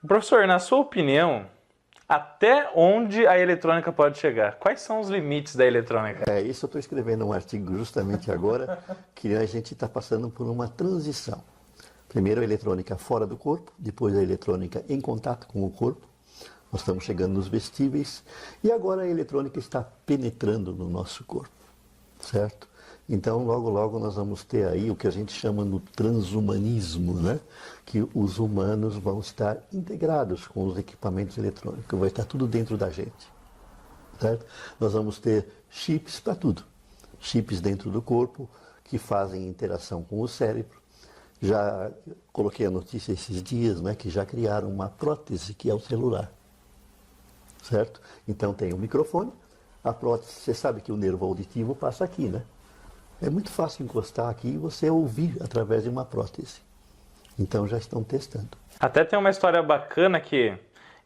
Professor, na sua opinião, até onde a eletrônica pode chegar? Quais são os limites da eletrônica? Isso eu estou escrevendo um artigo justamente agora, que a gente está passando por uma transição. Primeiro a eletrônica fora do corpo, depois a eletrônica em contato com o corpo. Nós estamos chegando nos vestíveis e agora a eletrônica está penetrando no nosso corpo, certo? Então, logo, logo nós vamos ter aí o que a gente chama no transhumanismo, né? Que os humanos vão estar integrados com os equipamentos eletrônicos, vai estar tudo dentro da gente, certo? Nós vamos ter chips para tudo, chips dentro do corpo que fazem interação com o cérebro. Já coloquei a notícia esses dias, né, que já criaram uma prótese que é o celular, certo? Então tem o microfone, a prótese, você sabe que o nervo auditivo passa aqui, né? É muito fácil encostar aqui e você ouvir através de uma prótese. Então já estão testando. Até tem uma história bacana que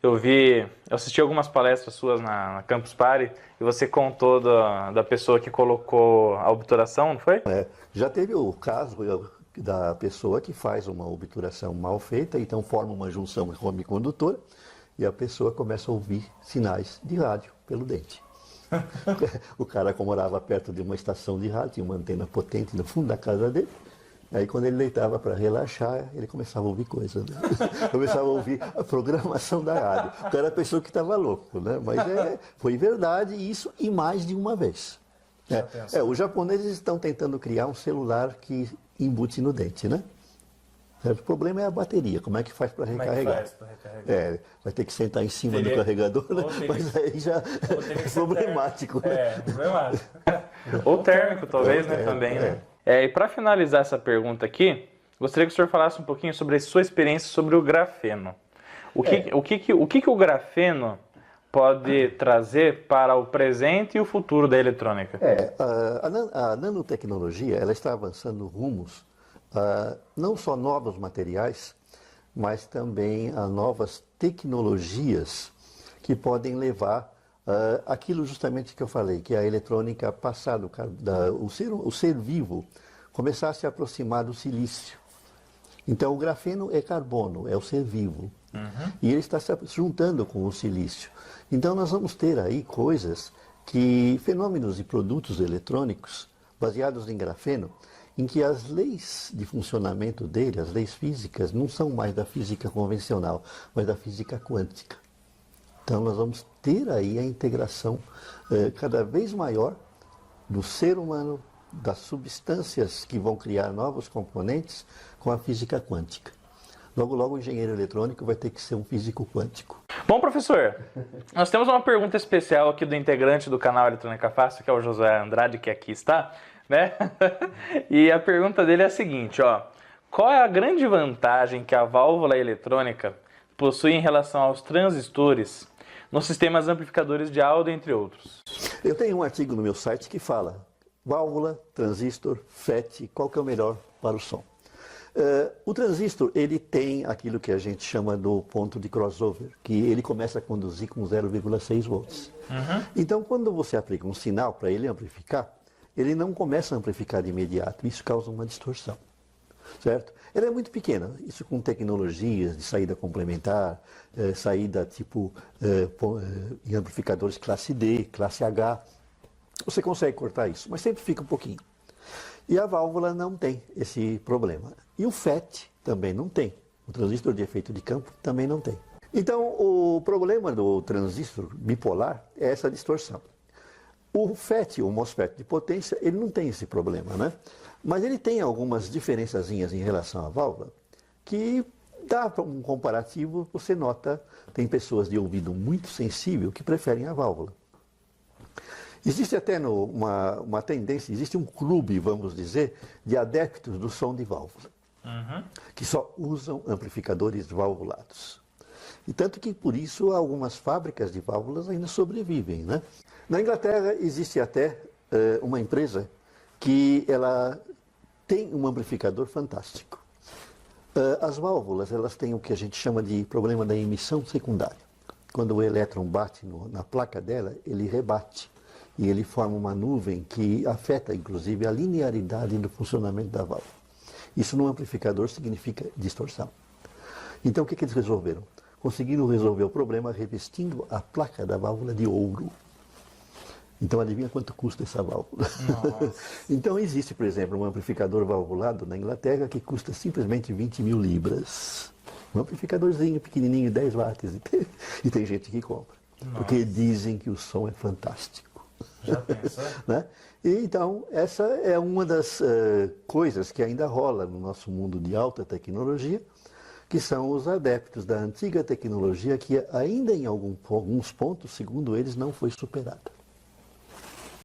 eu assisti algumas palestras suas na Campus Party e você contou da pessoa que colocou a obturação, não foi? Já teve o caso da pessoa que faz uma obturação mal feita, então forma uma junção semicondutora e a pessoa começa a ouvir sinais de rádio pelo dente. O cara morava perto de uma estação de rádio, tinha uma antena potente no fundo da casa dele. Aí quando ele deitava para relaxar, ele começava a ouvir coisas, né? Começava a ouvir a programação da rádio. O cara pensou que estava louco, né? Mas foi verdade isso e mais de uma vez. Os japoneses estão tentando criar um celular que embute no dente, né? O problema é a bateria, como é que faz para recarregar? Vai ter que sentar em cima do carregador, né? Mas aí já é problemático. Problemático. Ou térmico, talvez, né? Também, né? E para finalizar essa pergunta aqui, gostaria que o senhor falasse um pouquinho sobre a sua experiência sobre o grafeno. O que o grafeno pode trazer para o presente e o futuro da eletrônica? A nanotecnologia ela está avançando rumos não só novos materiais, mas também a novas tecnologias que podem levar aquilo justamente que eu falei, que a eletrônica passar o ser vivo começar a se aproximar do silício. Então o grafeno é carbono, é o ser vivo. E ele está se juntando com o silício. Então nós vamos ter aí fenômenos e produtos eletrônicos baseados em grafeno, em que as leis de funcionamento dele, as leis físicas, não são mais da física convencional, mas da física quântica. Então nós vamos ter aí a integração cada vez maior do ser humano, das substâncias que vão criar novos componentes com a física quântica. Logo, logo o engenheiro eletrônico vai ter que ser um físico quântico. Bom, professor, nós temos uma pergunta especial aqui do integrante do canal Eletrônica Fácil, que é o José Andrade, que aqui está, né? E a pergunta dele é a seguinte, ó. Qual é a grande vantagem que a válvula eletrônica possui em relação aos transistores nos sistemas amplificadores de áudio, entre outros? Eu tenho um artigo no meu site que fala válvula, transistor, FET, qual que é o melhor para o som? O transistor, ele tem aquilo que a gente chama do ponto de crossover, que ele começa a conduzir com 0,6 volts. Então, quando você aplica um sinal para ele amplificar, ele não começa a amplificar de imediato, isso causa uma distorção, certo? Ela é muito pequena, isso com tecnologias de saída complementar, saída em amplificadores classe D, classe H, você consegue cortar isso, mas sempre fica um pouquinho. E a válvula não tem esse problema. E o FET também não tem. O transistor de efeito de campo também não tem. Então, o problema do transistor bipolar é essa distorção. O FET, o MOSFET de potência, ele não tem esse problema, né? Mas ele tem algumas diferençazinhas em relação à válvula que dá um comparativo, você nota, tem pessoas de ouvido muito sensível que preferem a válvula. Existe até uma tendência, existe um clube, vamos dizer, de adeptos do som de válvula, que só usam amplificadores valvulados. E tanto que, por isso, algumas fábricas de válvulas ainda sobrevivem, né? Na Inglaterra, existe até uma empresa que ela tem um amplificador fantástico. As válvulas, elas têm o que a gente chama de problema da emissão secundária. Quando o elétron bate na placa dela, ele rebate. E ele forma uma nuvem que afeta, inclusive, a linearidade do funcionamento da válvula. Isso no amplificador significa distorção. Então, o que eles resolveram? conseguiram resolver o problema revestindo a placa da válvula de ouro. Então, adivinha quanto custa essa válvula? Então, existe, por exemplo, um amplificador valvulado na Inglaterra que custa simplesmente 20 mil libras. Um amplificadorzinho pequenininho, 10 watts. E tem gente que compra. Porque dizem que o som é fantástico. Já pensou? Né? E, então, essa é uma das coisas que ainda rola no nosso mundo de alta tecnologia, que são os adeptos da antiga tecnologia que ainda em alguns pontos, segundo eles, não foi superada.